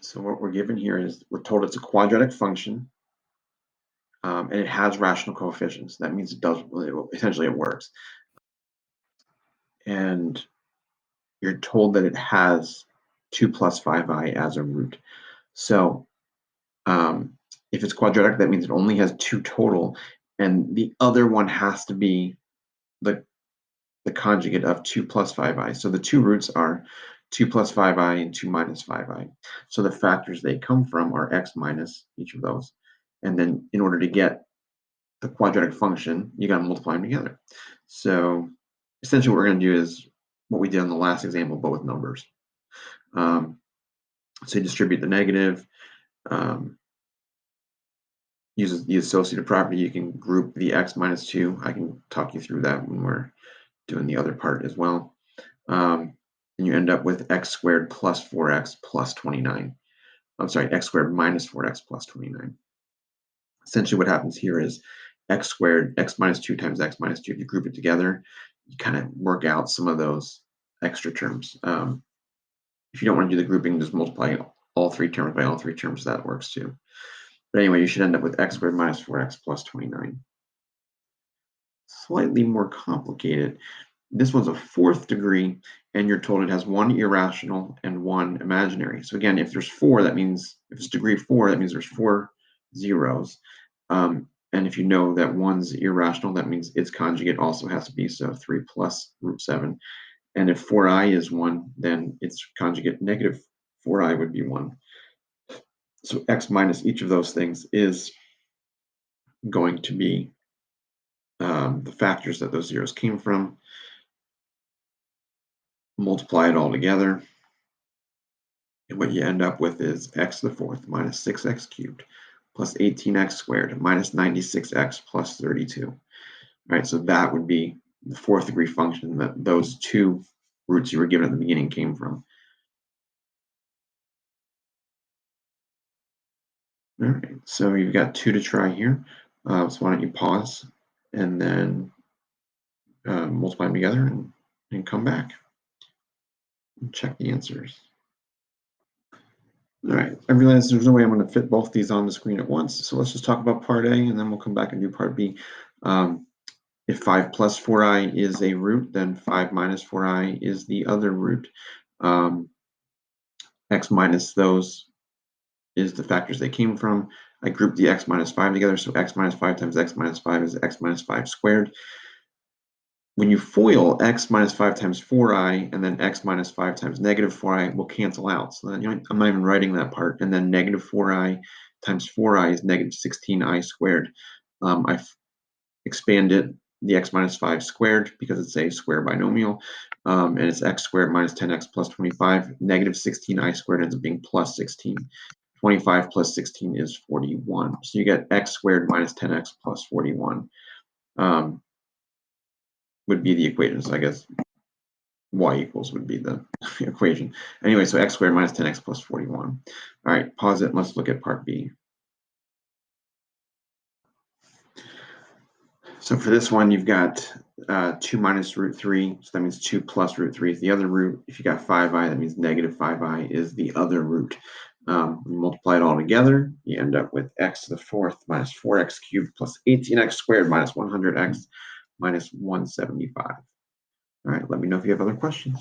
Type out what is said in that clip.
So what we're given here is we're told it's a quadratic function, and it has rational coefficients. That means essentially it works. And you're told that it has 2 plus 5i as a root. So if it's quadratic, that means it only has 2 total, and the other one has to be the conjugate of 2 plus 5i. So the two roots are 2 plus 5i and 2 minus 5i. So the factors they come from are x minus each of those. And then in order to get the quadratic function, you got to multiply them together. So essentially what we're going to do is what we did in the last example, but with numbers. So you distribute the negative, uses the associative property. You can group the x minus 2. I can talk you through that when we're doing the other part as well. And you end up with x squared plus 4x plus 29. I'm sorry, x squared minus 4x plus 29. Essentially what happens here is x squared, x minus 2 times x minus 2. If you group it together, you kind of work out some of those extra terms. If you don't want to do the grouping, just multiply all 3 terms by all 3 terms. That works too. But anyway, you should end up with x squared minus 4x plus 29. Slightly more complicated. This one's a 4th degree, and you're told it has 1 irrational and 1 imaginary. So again, if there's 4, that means, if it's degree 4, that means there's 4 zeros. And if you know that 1's irrational, that means its conjugate also has to be, so 3 plus root 7. And if 4i is 1, then its conjugate negative 4i would be 1. So x minus each of those things is going to be the factors that those zeros came from. Multiply it all together. And what you end up with is x to the 4th minus 6x cubed plus 18x squared minus 96x plus 32. All right, so that would be the 4th degree function that those 2 roots you were given at the beginning came from. All right, so you've got 2 to try here. So why don't you pause and then multiply them together and come back and check the answers. All right, I realize there's no way I'm going to fit both these on the screen at once, so let's just talk about part A, and then we'll come back and do part B. If 5 plus 4i is a root, then 5 minus 4i is the other root. X minus those is the factors they came from. I grouped the x minus 5 together, so x minus 5 times x minus 5 is x minus 5 squared. When you FOIL, x minus 5 times 4i and then x minus 5 times negative 4i will cancel out. So then I'm not even writing that part. And then negative 4i times 4i is negative 16i squared. I've expanded the x minus 5 squared because it's a square binomial. And it's x squared minus 10x plus 25. Negative 16i squared ends up being plus 16. 25 plus 16 is 41. So you get x squared minus 10x plus 41. Would be the equation. So I guess y equals would be the equation. Anyway, so x squared minus 10x plus 41. All right, pause it and let's look at part B. So for this one, you've got 2 minus root 3, so that means 2 plus root 3 is the other root. If you got 5i, that means negative 5i is the other root. Multiply it all together, you end up with x to the 4th minus 4x cubed plus 18x squared minus 100x minus 175. All right, let me know if you have other questions.